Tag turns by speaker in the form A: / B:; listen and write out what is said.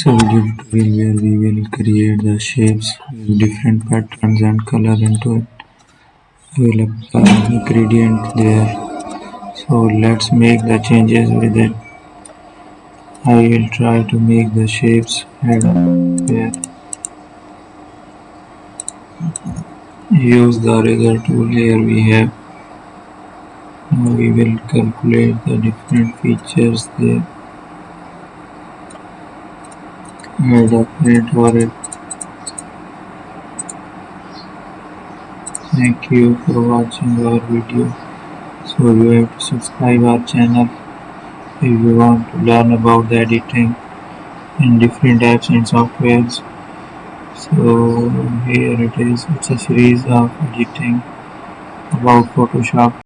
A: It's a video tutorial where we will create the shapes with different patterns and color into it. We will apply the gradient there. So let's make the changes with it. I will try to make the shapes head here. Use the eraser tool here we have. Now we will calculate the different features there. Add a print for it. Thank you for watching our video. So you have to subscribe our channel if you want to learn about the editing in different apps and softwares. So here it is. It's a series of editing about Photoshop.